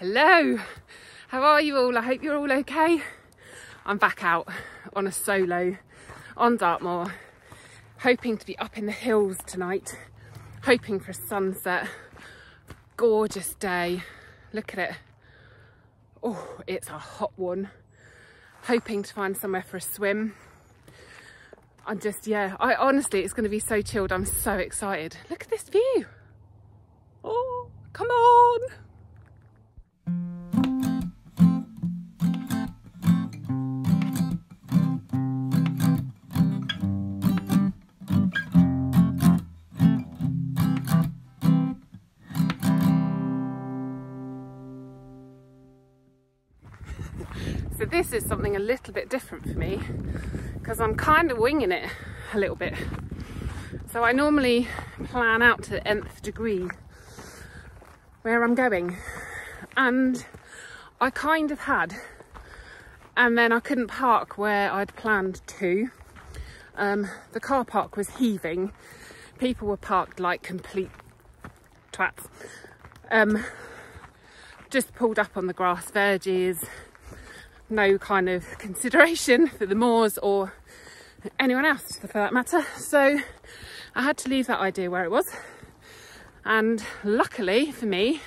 Hello, how are you all? I hope you're all okay. I'm back out on a solo on Dartmoor, hoping to be up in the hills tonight, hoping for a sunset. Gorgeous day, look at it. Oh, it's a hot one. Hoping to find somewhere for a swim. I'm just, yeah, honestly, it's going to be so chilled. I'm so excited. Look at this view. Oh, come on. So this is something a little bit different for me because I'm kind of winging it a little bit. So I normally plan out to the nth degree where I'm going, and I kind of had, and then I couldn't park where I'd planned to. The car park was heaving. People were parked like complete twats. Just pulled up on the grass verges. No kind of consideration for the moors or anyone else for that matter. So I had to leave that idea where it was. And luckily for me,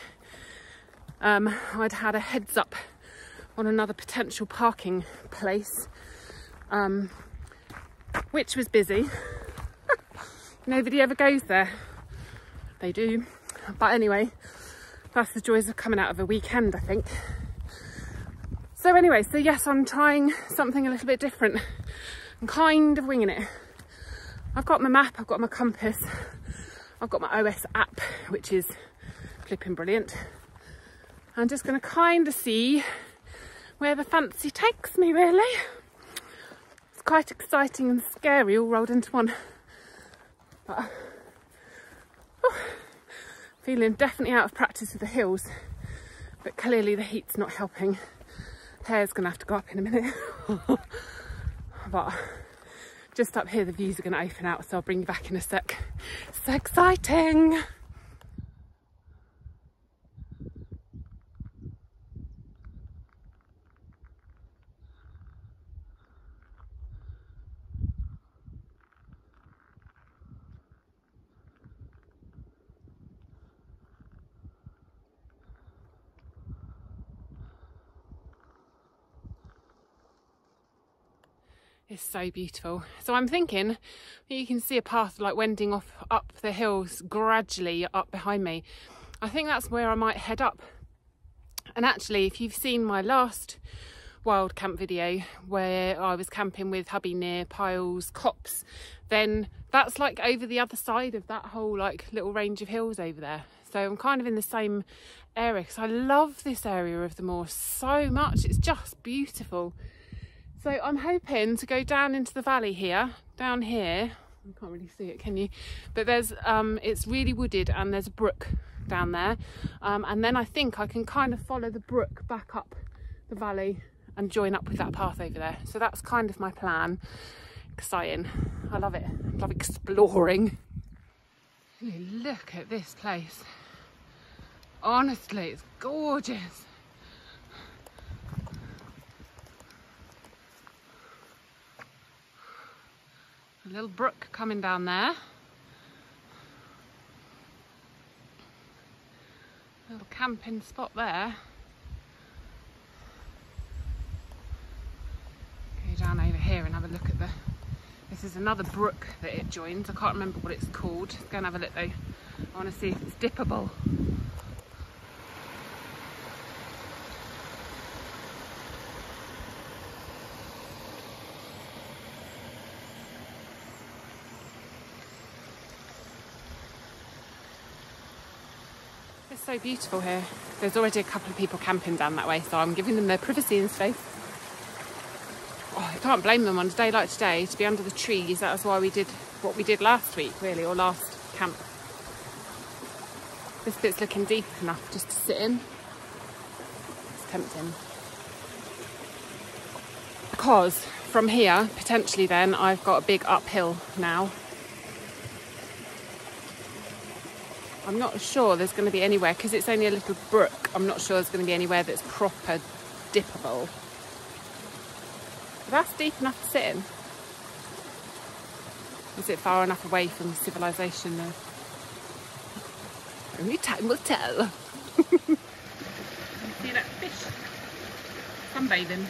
I'd had a heads up on another potential parking place, which was busy. Nobody ever goes there. They do. But anyway, that's the joys of coming out of a weekend, I think. So anyway, so yes, I'm trying something a little bit different. I'm kind of winging it. I've got my map, I've got my compass, I've got my OS app, which is flipping brilliant. I'm just going to kind of see where the fancy takes me, really. It's quite exciting and scary all rolled into one. But, feeling definitely out of practice with the hills, but clearly the heat's not helping. Hair's gonna have to go up in a minute. But just up here the views are gonna open out, so I'll bring you back in a sec. So exciting! It's so beautiful. So I'm thinking you can see a path like wending off up the hills gradually up behind me. I think that's where I might head up. And actually, if you've seen my last Wildcamp video where I was camping with hubby near Piles Copse, then that's like over the other side of that whole like little range of hills over there. So I'm kind of in the same area because I love this area of the moor so much. It's just beautiful. So I'm hoping to go down into the valley here, down here. You can't really see it, can you? But there's, it's really wooded and there's a brook down there. And then I think I can kind of follow the brook back up the valley and join up with that path over there. So that's kind of my plan. Exciting. I love it. I love exploring. Look at this place. Honestly, it's gorgeous. A little brook coming down there. A little camping spot there. Go down over here and have a look at the... This is another brook that it joins. I can't remember what it's called. Let's go and have a look though. I want to see if it's dippable. It's so beautiful here. There's already a couple of people camping down that way, so I'm giving them their privacy and space. Oh, I can't blame them on a day like today to be under the trees. That was why we did what we did last week, really, or last camp. This bit's looking deep enough just to sit in. It's tempting. Because from here, potentially then, I've got a big uphill now. I'm not sure there's going to be anywhere, because it's only a little brook, I'm not sure there's going to be anywhere that's proper dippable. But that's deep enough to sit in. Is it far enough away from civilization though? Only time will tell. See that fish? Sunbathing.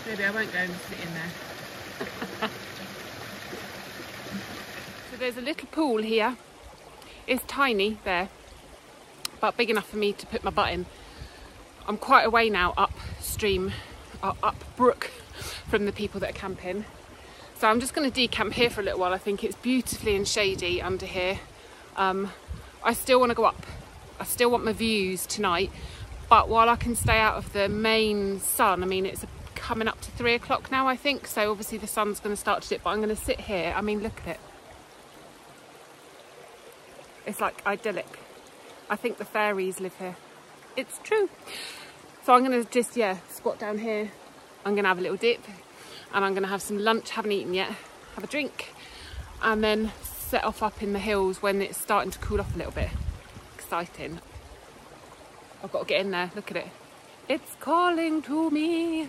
Maybe I won't go and sit in there. So there's a little pool here. It's tiny there, but big enough for me to put my butt in. I'm quite away now upstream, up brook from the people that are camping. So I'm just going to decamp here for a little while. I think it's beautifully and shady under here. I still want to go up. I still want my views tonight. But while I can stay out of the main sun, I mean, it's coming up to 3 o'clock now, I think. So obviously the sun's going to start to dip, but I'm going to sit here. I mean, look at it. It's like idyllic. I think the fairies live here. It's true. So I'm going to just, yeah, squat down here. I'm going to have a little dip. And I'm going to have some lunch, haven't eaten yet, have a drink, and then set off up in the hills when it's starting to cool off a little bit. Exciting. I've got to get in there, look at it. It's calling to me.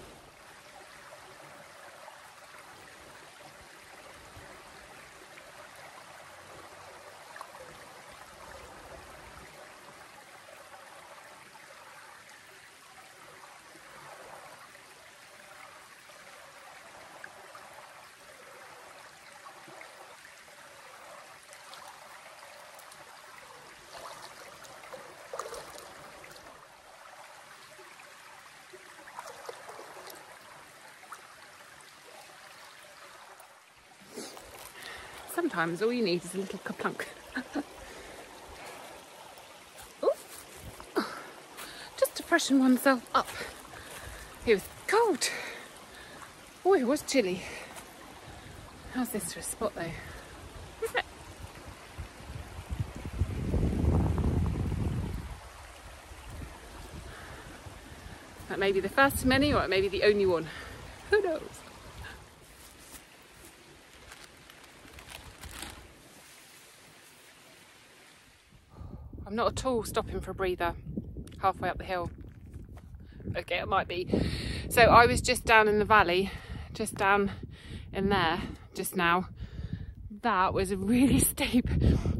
Sometimes all you need is a little kaplunk. Just to freshen oneself up. It was cold. Oh, it was chilly. How's this for a spot though? Isn't it? That may be the first of many, or it may be the only one. Who knows? I'm not at all stopping for a breather halfway up the hill. Okay, it might be. So I was just down in the valley, just down in there just now. That was a really steep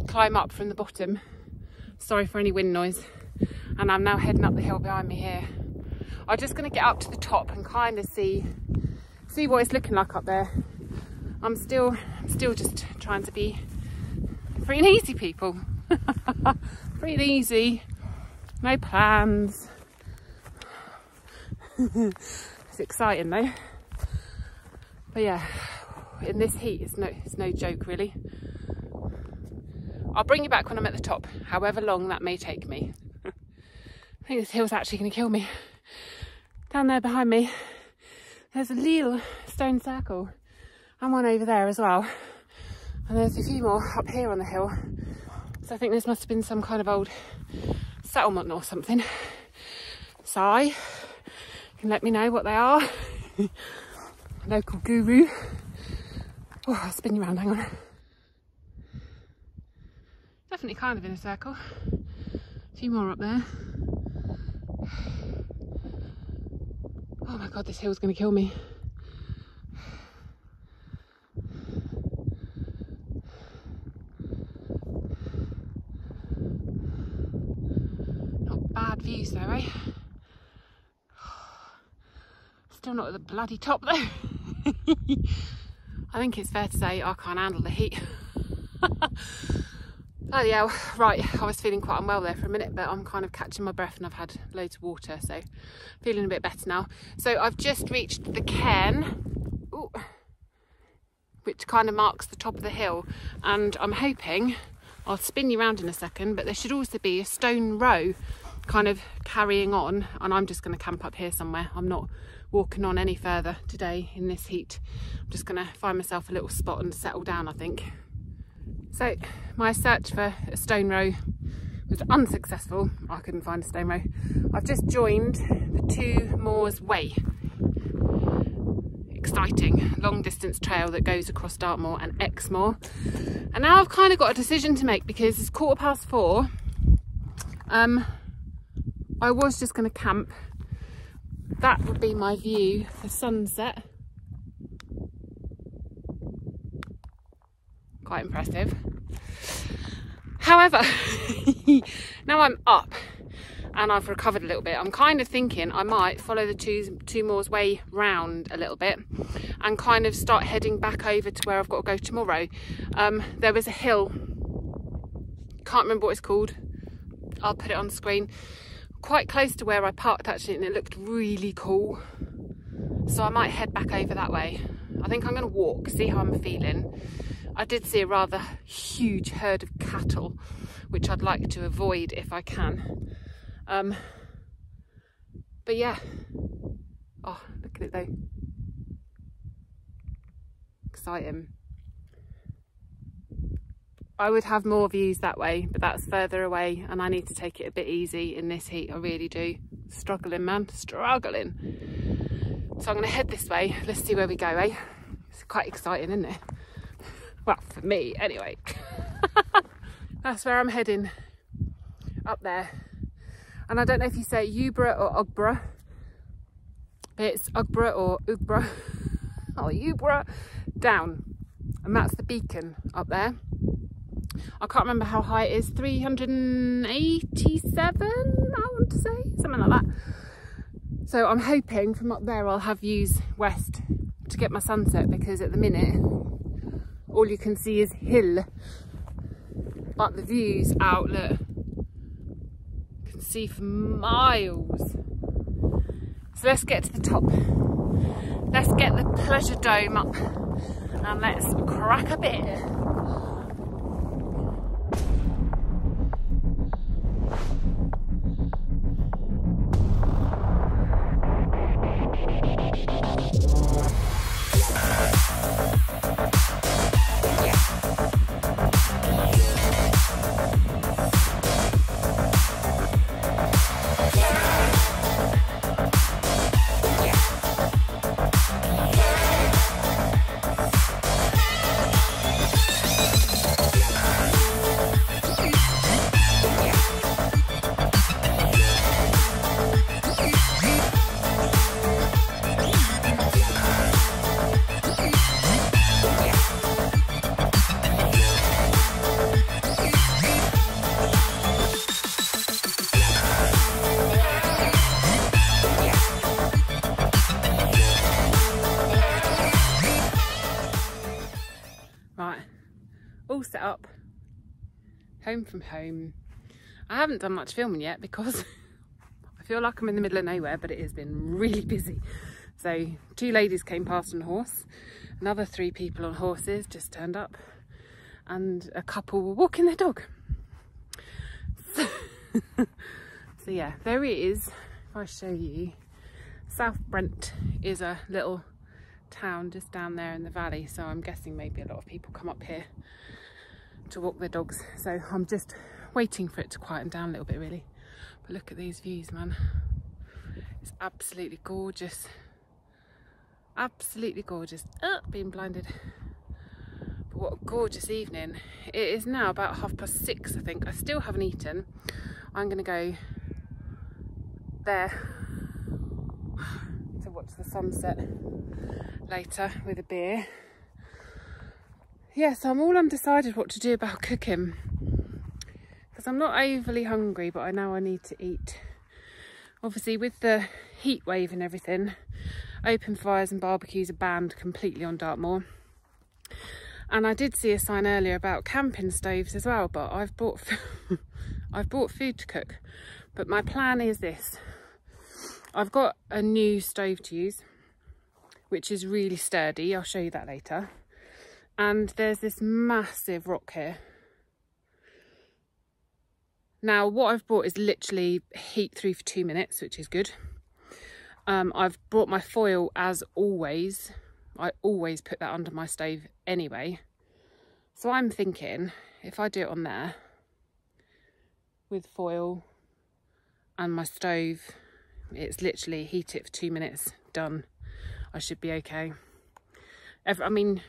climb up from the bottom. Sorry for any wind noise. And I'm now heading up the hill behind me here. I'm just going to get up to the top and kind of see what it's looking like up there. I'm still just trying to be free and easy, people. Free and easy, no plans. It's exciting though. But yeah, in this heat it's no joke really. I'll bring you back when I'm at the top, however long that may take me. I think this hill's actually going to kill me. Down there behind me, there's a little stone circle and one over there as well. And there's a few more up here on the hill. So I think this must have been some kind of old settlement or something. So you can let me know what they are. Local guru. Oh, I'll spin you around, hang on. Definitely kind of in a circle. A few more up there. Oh my God, this hill's going to kill me. Not bad views though, eh? Still not at the bloody top though. I think it's fair to say I can't handle the heat. Bloody hell. Right, I was feeling quite unwell there for a minute, but I'm kind of catching my breath and I've had loads of water, so feeling a bit better now. So I've just reached the cairn, ooh, which kind of marks the top of the hill, and I'm hoping, I'll spin you around in a second, but there should also be a stone row kind of carrying on, and I'm just going to camp up here somewhere. I'm not walking on any further today in this heat. I'm just going to find myself a little spot and settle down, I think. So my search for a stone row was unsuccessful. I couldn't find a stone row. I've just joined the Two Moors Way. exciting long distance trail that goes across Dartmoor and Exmoor. And now I've kind of got a decision to make because it's 4:15. I was just going to camp. That would be my view for sunset. Quite impressive. However, now I'm up and I've recovered a little bit, I'm kind of thinking I might follow the two moors way round a little bit and kind of start heading back over to where I've got to go tomorrow. There was a hill, can't remember what it's called, I'll put it on the screen, quite close to where I parked actually, and it looked really cool. So I might head back over that way. I think I'm going to walk, see how I'm feeling. I did see a rather huge herd of cattle, which I'd like to avoid if I can. But yeah, oh, look at it though. Exciting. I would have more views that way, but that's further away and I need to take it a bit easy in this heat, I really do. Struggling, man, struggling. So I'm going to head this way, let's see where we go, eh? It's quite exciting, isn't it? Well, for me, anyway. That's where I'm heading, up there. And I don't know if you say Ugborough or Ugborough. It's Ugborough or Ugborough. Oh, Ugborough down. And that's the beacon up there. I can't remember how high it is, 387, I want to say, something like that. So I'm hoping from up there I'll have views west to get my sunset, because at the minute all you can see is hill, but the views out, look, you can see for miles. So let's get to the top. Let's get the pleasure dome up and let's crack a bit. All set up, home from home. I haven't done much filming yet because I feel like I'm in the middle of nowhere, but it has been really busy. So 2 ladies came past on a horse, another 3 people on horses just turned up, and a couple were walking their dog. So, so yeah, there it is. If I show you, South Brent is a little town just down there in the valley, so I'm guessing maybe a lot of people come up here to walk their dogs, so I'm just waiting for it to quieten down a little bit really. But look at these views, man, it's absolutely gorgeous, absolutely gorgeous. Being blinded. But what a gorgeous evening. It is now about 6:30 I think. I still haven't eaten. I'm gonna go there to watch the sunset later with a beer. Yeah, so I'm all undecided what to do about cooking, because I'm not overly hungry, but I know I need to eat. Obviously with the heat wave and everything, open fires and barbecues are banned completely on Dartmoor. And I did see a sign earlier about camping stoves as well, but I've bought food to cook. But my plan is this. I've got a new stove to use, which is really sturdy. I'll show you that later. And there's this massive rock here. Now what I've brought is literally heat through for 2 minutes, which is good. I've brought my foil as always. I always put that under my stove anyway. So I'm thinking if I do it on there with foil and my stove, it's literally heat it for 2 minutes, done. I should be okay. I mean,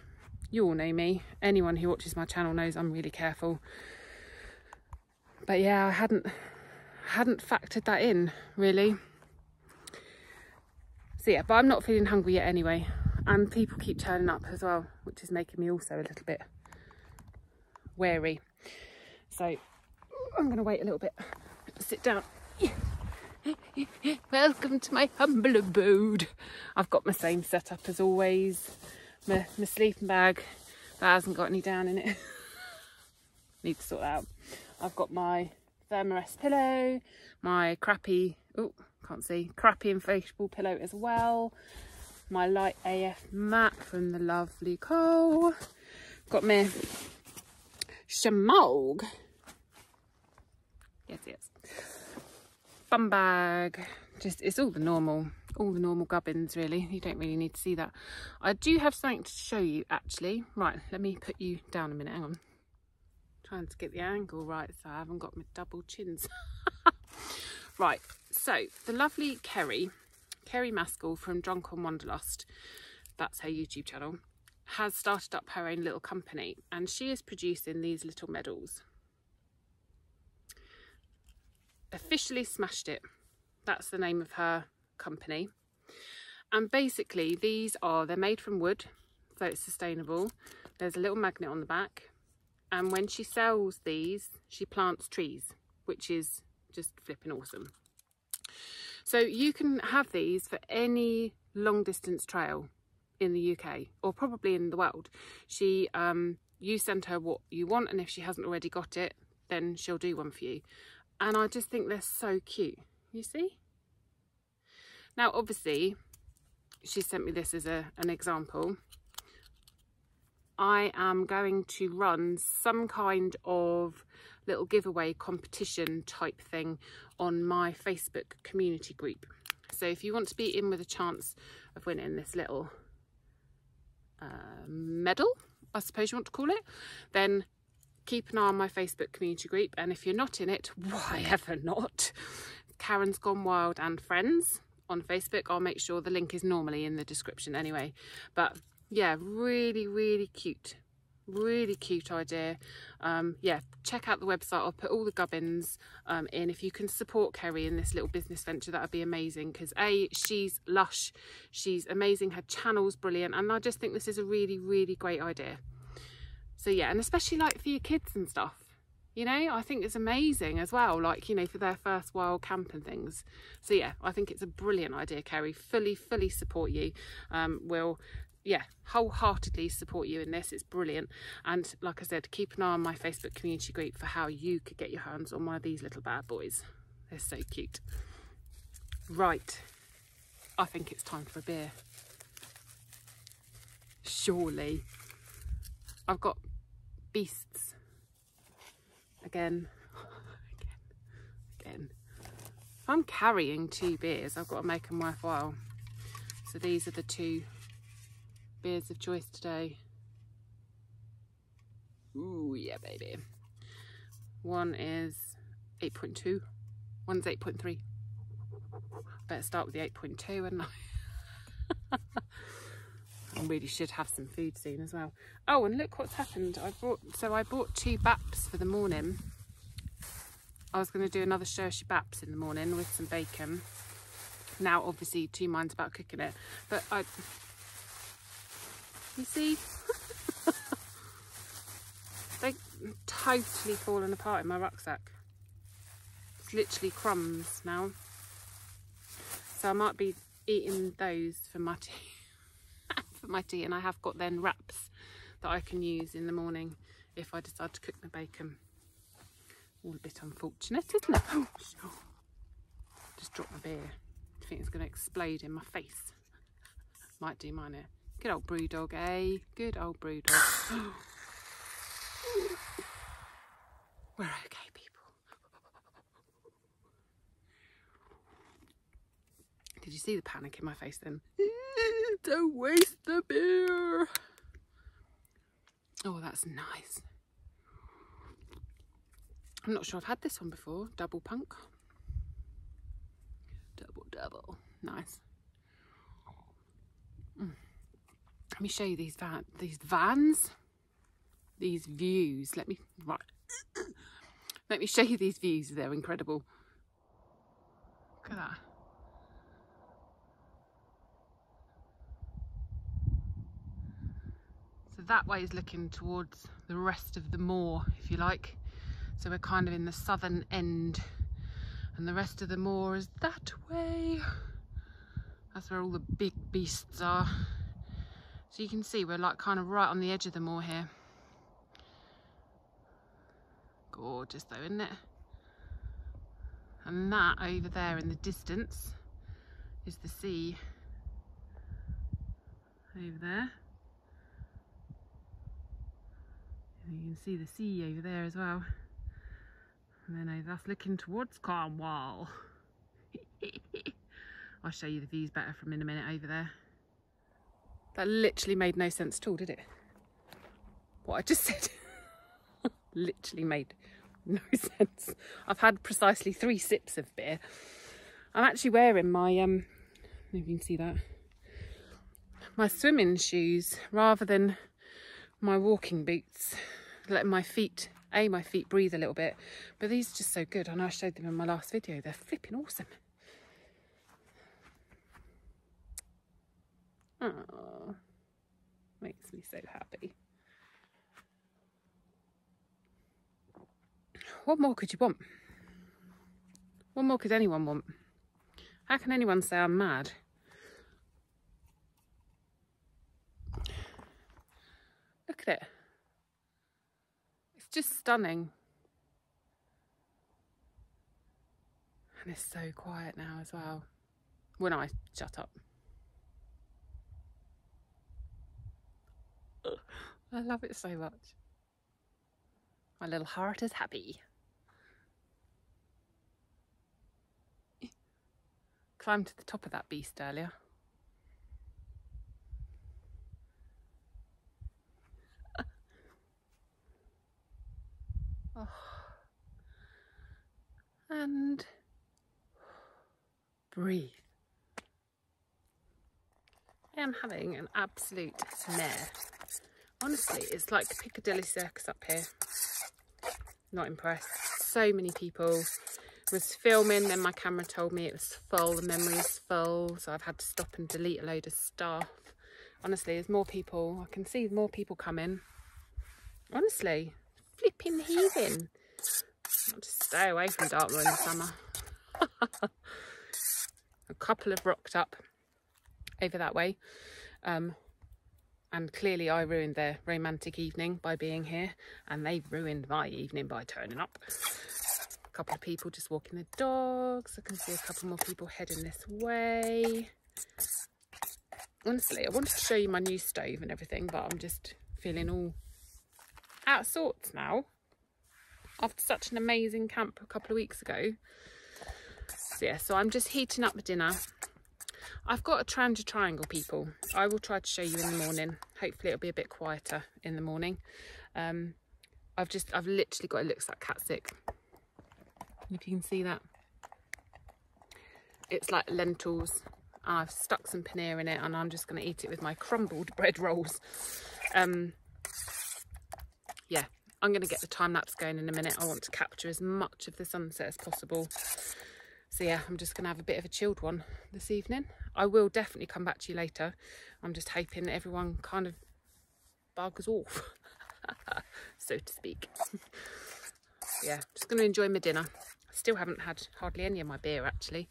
you all know me. Anyone who watches my channel knows I'm really careful. But yeah, I hadn't factored that in, really. So yeah, but I'm not feeling hungry yet anyway. And people keep turning up as well, which is making me also a little bit wary. So I'm going to wait a little bit, sit down. Welcome to my humble abode. I've got my same setup as always. My sleeping bag that hasn't got any down in it. Need to sort that out. I've got my Thermarest pillow, my crappy, oh, can't see, crappy inflatable pillow as well. My light AF mat from the lovely Cole. Got my shamog. Yes. Bum bag. Just, it's all the normal gubbins really. You don't really need to see that. I do have something to show you actually. Right, let me put you down a minute, hang on. Trying to get the angle right so I haven't got my double chins. Right, so the lovely Kerry Maskell from Drunk on Wanderlust, that's her YouTube channel, has started up her own little company, and she is producing these little medals. Officially Smashed It, that's the name of her company. And basically they're made from wood, so it's sustainable. There's a little magnet on the back, and when she sells these, she plants trees, which is just flipping awesome. So you can have these for any long distance trail in the UK, or probably in the world. You send her what you want, and if she hasn't already got it, then she'll do one for you. And I just think they're so cute, you see? Now obviously she sent me this as an example. I am going to run some kind of little giveaway competition type thing on my Facebook community group. So if you want to be in with a chance of winning this little medal, I suppose you want to call it, then keep an eye on my Facebook community group. And if you're not in it, why ever not? Karen's Gone Wild and Friends on Facebook. I'll make sure the link is normally in the description anyway. But yeah, really cute idea. Yeah, check out the website. I'll put all the gubbins in. If you can support Kerry in this little business venture, that would be amazing, because she's lush, she's amazing, her channel's brilliant, and I just think this is a really great idea. So yeah, and especially like for your kids and stuff, you know, I think it's amazing as well, like, you know, for their first wild camp and things. So yeah, I think it's a brilliant idea, Kerry. Fully support you. We'll, yeah, wholeheartedly support you in this. It's brilliant. And like I said, keep an eye on my Facebook community group for how you could get your hands on one of these little bad boys. They're so cute. Right, I think it's time for a beer. Surely. I've got beasts. Again. If I'm carrying 2 beers, I've got to make them worthwhile. So these are the 2 beers of choice today. Ooh, yeah, baby. One is 8.2. One's 8.3. Better start with the 8.2, hadn't I? I really should have some food soon as well. Oh, and look what's happened. I bought 2 baps for the morning. I was going to do another Shershi baps in the morning with some bacon. Now, obviously, 2 minds about cooking it. But you see? They're totally fallen apart in my rucksack. It's literally crumbs now. So I might be eating those for my tea. For my tea, and I have got then wraps that I can use in the morning if I decide to cook my bacon. All a bit unfortunate, isn't it? Oh, just dropped my beer. I think it's going to explode in my face. Might do mine here. Good old brew dog, eh? Good old brew dog. We're okay, people. Did you see the panic in my face then? Don't waste the beer. Oh, that's nice. I'm not sure I've had this one before. Double punk. Double. Nice. Let me show you these vans, these views. Let me show you these views. They're incredible. Look at that. So that way is looking towards the rest of the moor, if you like. So we're kind of in the southern end, and the rest of the moor is that way. That's where all the big beasts are. So you can see we're like kind of right on the edge of the moor here. Gorgeous though, isn't it? And that over there in the distance is the sea. Over there. And you can see the sea over there as well. And then that's looking towards Cornwall. I'll show you the views better from in a minute over there. That literally made no sense at all, did it? What I just said. Literally made no sense. I've had precisely 3 sips of beer. I'm actually wearing my, I don't know if you can see that, my swimming shoes rather than my walking boots, letting my feet breathe a little bit. But these are just so good. I know I showed them in my last video. They're flipping awesome. Oh, makes me so happy. What more could you want? What more could anyone want? How can anyone say I'm mad? Look at it. It's just stunning. And it's so quiet now as well. When I shut up. I love it so much. My little heart is happy. Climbed to the top of that beast earlier. Oh. And breathe. I am having an absolute mare. Honestly, it's like Piccadilly Circus up here. Not impressed. So many people. Was filming, then my camera told me it was full, the memory is full, so I've had to stop and delete a load of stuff. Honestly, there's more people. I can see more people coming. Honestly, flipping heathen. I'll just stay away from Dartmoor in the summer. A couple have rocked up over that way. And clearly I ruined their romantic evening by being here, and they've ruined my evening by turning up. A couple of people just walking their dogs. I can see a couple more people heading this way. Honestly, I wanted to show you my new stove and everything, but I'm just feeling all out of sorts now after such an amazing camp a couple of weeks ago. So yeah, so I'm just heating up the dinner. I've got a transit triangle, people. I will try to show you in the morning. Hopefully it'll be a bit quieter in the morning. I've literally got, it looks like cat sick. If you can see that. It's like lentils. And I've stuck some paneer in it, and I'm just going to eat it with my crumbled bread rolls. Yeah, I'm going to get the time lapse going in a minute. I want to capture as much of the sunset as possible. So yeah, I'm just going to have a bit of a chilled one this evening. I will definitely come back to you later. I'm just hoping that everyone kind of buggers off, so to speak. Yeah, just going to enjoy my dinner. I still haven't had hardly any of my beer, actually.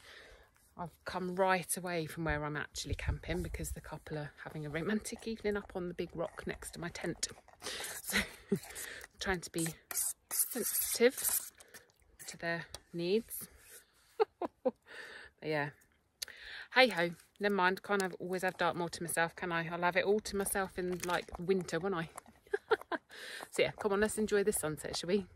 I've come right away from where I'm actually camping because the couple are having a romantic evening up on the big rock next to my tent. So I'm trying to be sensitive to their needs. But yeah, hey ho, never mind. Can't always have Dartmoor to myself, can I? I'll have it all to myself in like winter, won't I? So yeah, come on, let's enjoy the sunset, shall we?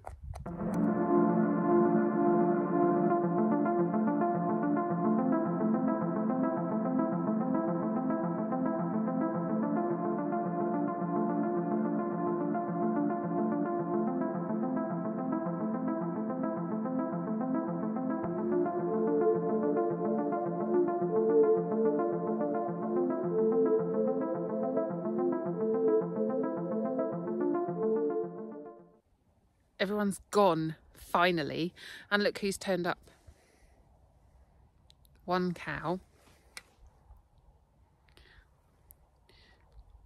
Everyone's gone, finally. And look who's turned up. One cow.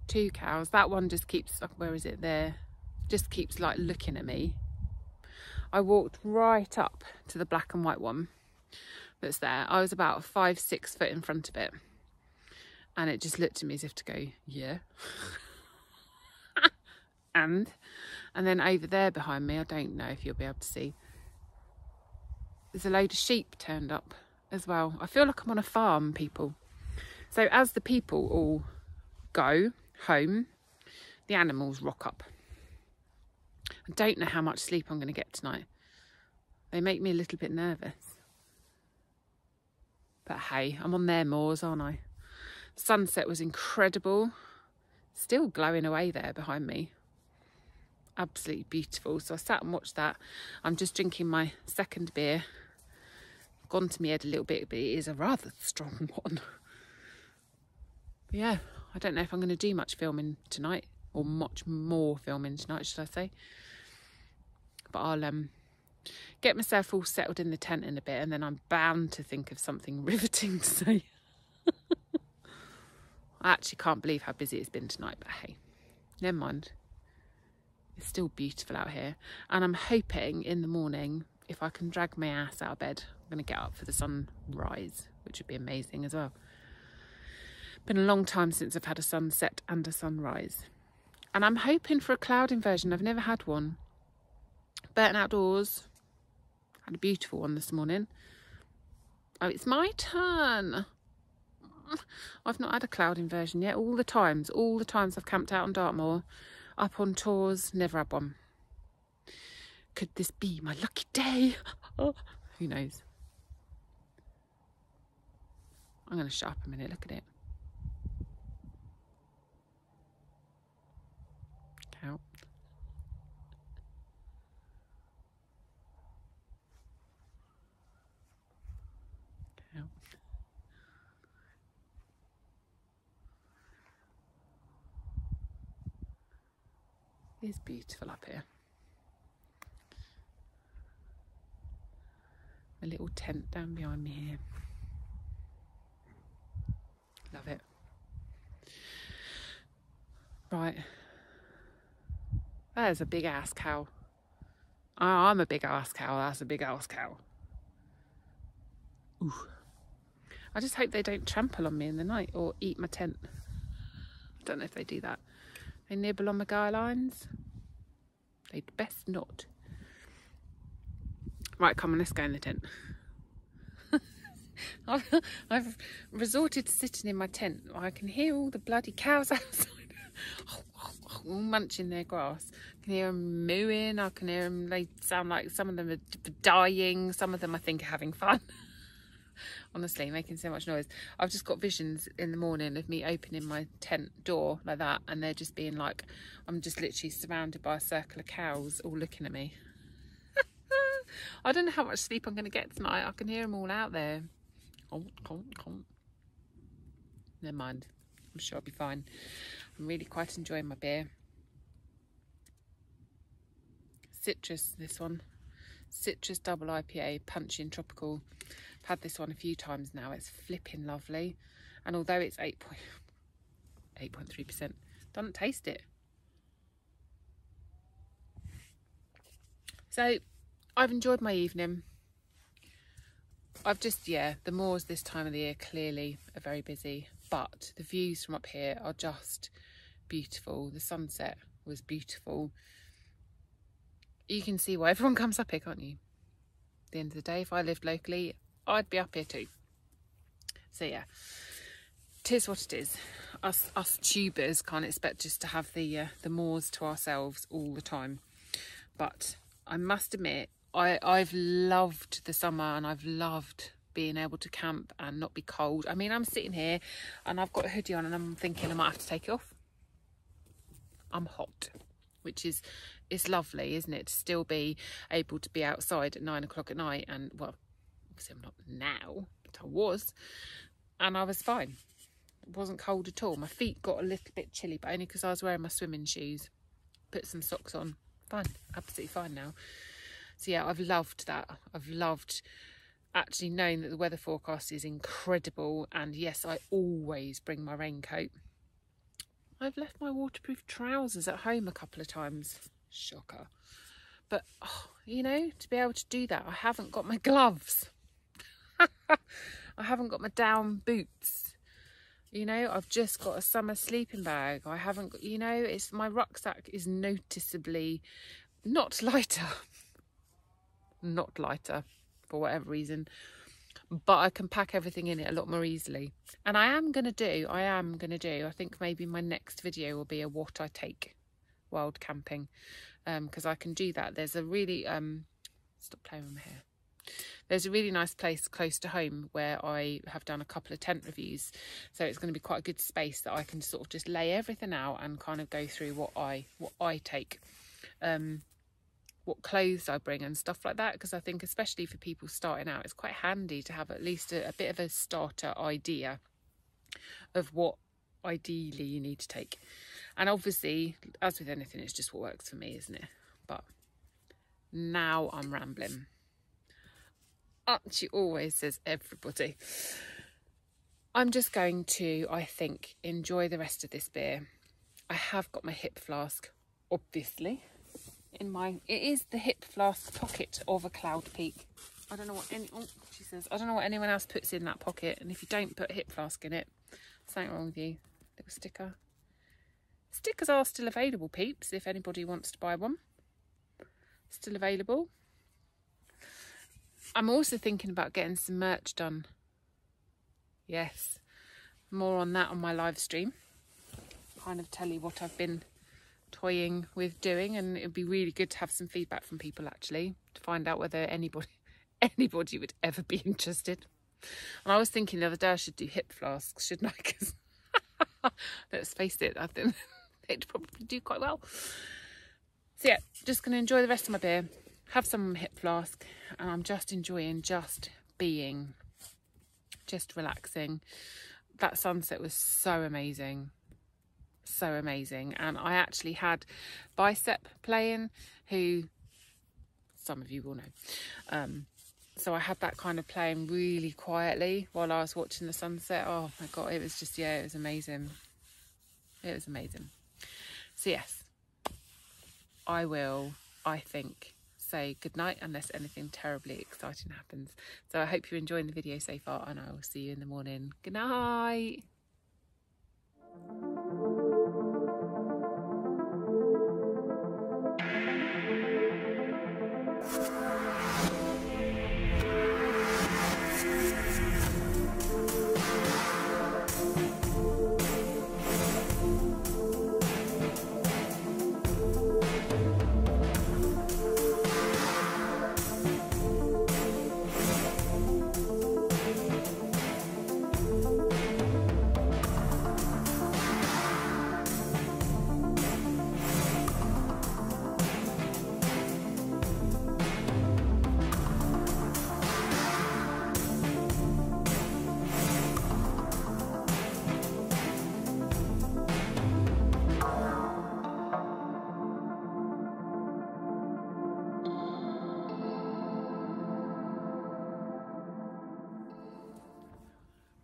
Two cows. That one just keeps, where is it there? Just keeps like looking at me. I walked right up to the black and white one that's there. I was about 5-6 foot in front of it. And it just looked at me as if to go, yeah. and then over there behind me, I don't know if you'll be able to see, there's a load of sheep turned up as well. I feel like I'm on a farm, people. So as the people all go home, the animals rock up. I don't know how much sleep I'm going to get tonight. They make me a little bit nervous. But hey, I'm on their moors, aren't I? Sunset was incredible. Still glowing away there behind me. Absolutely beautiful. So I sat and watched that. I'm just drinking my second beer. Gone to my head a little bit, but it is a rather strong one. But yeah, I don't know if I'm going to do much filming tonight, or much more filming tonight, should I say. But I'll get myself all settled in the tent in a bit, and then I'm bound to think of something riveting to say. I actually can't believe how busy it's been tonight, but hey, never mind. It's still beautiful out here. And I'm hoping in the morning, if I can drag my ass out of bed, I'm going to get up for the sunrise, which would be amazing as well. Been a long time since I've had a sunset and a sunrise. And I'm hoping for a cloud inversion. I've never had one. Burton Outdoors had a beautiful one this morning. Oh, it's my turn. I've not had a cloud inversion yet. All the times I've camped out on Dartmoor, up on tours, never had one. Could this be my lucky day? Oh, who knows? I'm going to shut up a minute. Look at it. Cow. Cow. It's beautiful up here. A little tent down behind me here. Love it. Right. There's a big ass cow. Oh, I'm a big ass cow. That's a big ass cow. Ooh. I just hope they don't trample on me in the night or eat my tent. I don't know if they do that. They nibble on my guy lines. They'd best not. Right, come on, let's go in the tent. I've resorted to sitting in my tent. I can hear all the bloody cows outside, all munching their grass. I can hear them mooing. I can hear them. They sound like some of them are dying. Some of them, I think, are having fun. Honestly, making so much noise. I've just got visions in the morning of me opening my tent door like that, and they're just being like, I'm just literally surrounded by a circle of cows all looking at me. I don't know how much sleep I'm going to get tonight. I can hear them all out there. Never mind. I'm sure I'll be fine. I'm really quite enjoying my beer. Citrus, this one. Citrus double IPA, punchy and tropical. I've had this one a few times now. It's flipping lovely. And although it's 8.3%, doesn't taste it. So I've enjoyed my evening. I've just, yeah, the moors this time of the year clearly are very busy, but the views from up here are just beautiful. The sunset was beautiful. You can see why everyone comes up here, can't you? At the end of the day, if I lived locally, I'd be up here too. So yeah, tis what it is. Us tubers can't expect just to have the moors to ourselves all the time. But I must admit, I've loved the summer, and I've loved being able to camp and not be cold. I mean, I'm sitting here and I've got a hoodie on and I'm thinking I might have to take it off. I'm hot, which is, it's lovely, isn't it, to still be able to be outside at 9 o'clock at night. And well, obviously I'm not now, but I was, and I was fine. It wasn't cold at all. My feet got a little bit chilly, but only because I was wearing my swimming shoes. Put some socks on, fine, absolutely fine now. So yeah, I've loved that. I've loved actually knowing that the weather forecast is incredible, and yes, I always bring my raincoat. I've left my waterproof trousers at home a couple of times. Shocker. But, oh, you know, to be able to do that, I haven't got my gloves. I haven't got my down boots. You know, I've just got a summer sleeping bag. I haven't got, you know, it's my rucksack is noticeably not lighter. Not lighter for whatever reason. But I can pack everything in it a lot more easily. And I am going to do, I think maybe my next video will be a what I take wild camping. Because I can do that. There's a really, stop playing with my hair. There's a really nice place close to home where I have done a couple of tent reviews. So it's going to be quite a good space that I can sort of just lay everything out and kind of go through what I take. What clothes I bring and stuff like that, because I think especially for people starting out, it's quite handy to have at least a bit of a starter idea of what ideally you need to take. And obviously, as with anything, it's just what works for me, isn't it? But now I'm rambling. She always says everybody. I'm just going to, I think, enjoy the rest of this beer. I have got my hip flask, obviously. It is the hip flask pocket of a Cloud Peak. I don't know what she says, I don't know what anyone else puts in that pocket, and if you don't put a hip flask in it, something wrong with you. Little sticker. Stickers are still available, peeps, if anybody wants to buy one. Still available. I'm also thinking about getting some merch done. Yes, more on that on my live stream. Kind of tell you what I've been toying with doing, and it'd be really good to have some feedback from people actually to find out whether anybody would ever be interested. And I was thinking the other day I should do hip flasks, shouldn't I? Because let's face it, I think they'd probably do quite well. So yeah, just going to enjoy the rest of my beer, have some hip flask, and I'm just enjoying just being, just relaxing. That sunset was so amazing. So amazing. And I actually had Bicep playing, who some of you will know. So I had that kind of playing really quietly while I was watching the sunset. Oh my god, it was just, yeah, it was amazing. It was amazing. So yes, I will, I think, say goodnight unless anything terribly exciting happens. So I hope you're enjoying the video so far, and I will see you in the morning. Good night.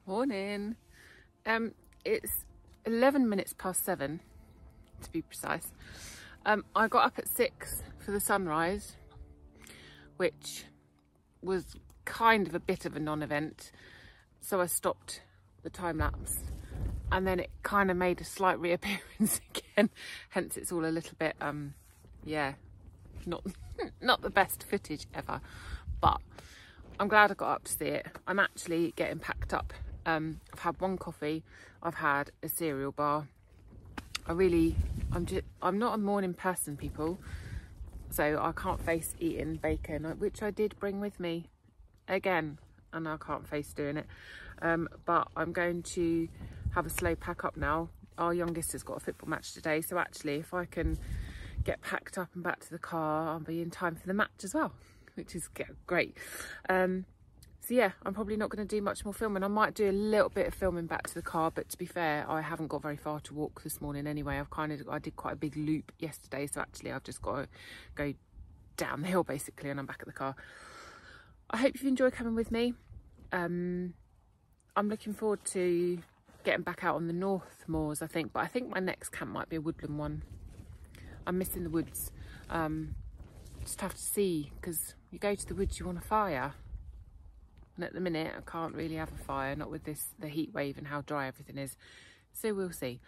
Morning. It's 11 minutes past 7 to be precise. I got up at 6 for the sunrise, which was kind of a bit of a non-event, so I stopped the time lapse, and then it kind of made a slight reappearance again, hence it's all a little bit yeah, not the best footage ever, but I'm glad I got up to see it. I'm actually getting packed up. I've had one coffee, I've had a cereal bar. I'm not a morning person, people, so I can't face eating bacon, which I did bring with me again, and I can't face doing it. But I'm going to have a slow pack up now. Our youngest has got a football match today, so actually if I can get packed up and back to the car, I'll be in time for the match as well, which is great. So yeah, I'm probably not going to do much more filming. I might do a little bit of filming back to the car, but to be fair, I haven't got very far to walk this morning anyway. I did quite a big loop yesterday, so actually I've just got to go down the hill basically, and I'm back at the car. I hope you enjoy coming with me. I'm looking forward to getting back out on the North Moors, I think, but I think my next camp might be a woodland one. I'm missing the woods. Just have to see, because you go to the woods, you want a fire. And at the minute, I can't really have a fire, not with the heat wave and how dry everything is. So we'll see.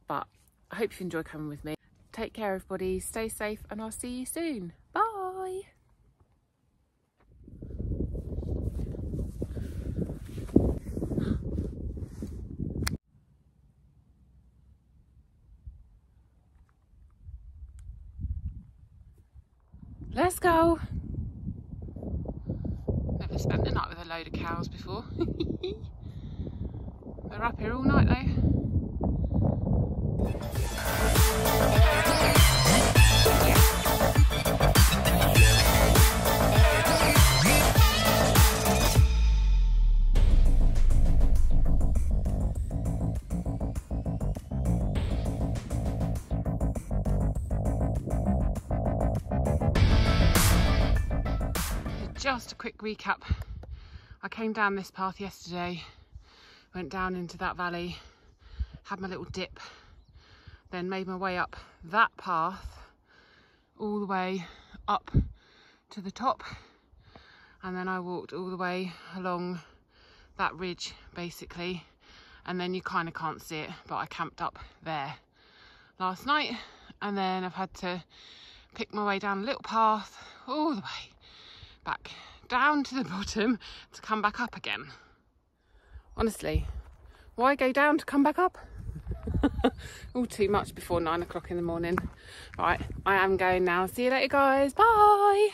But I hope you enjoy coming with me. Take care, everybody. Stay safe, and I'll see you soon. Bye. Let's go. Never spent the night with a load of cows before. They're up here all night though. Just a quick recap. I came down this path yesterday, went down into that valley, had my little dip, then made my way up that path all the way up to the top, and then I walked all the way along that ridge basically, and then you kind of can't see it, but I camped up there last night, and then I've had to pick my way down a little path all the way back down to the bottom to come back up again. Honestly, why go down to come back up? All too much before 9 o'clock in the morning. Right, I am going now. See you later, guys. Bye.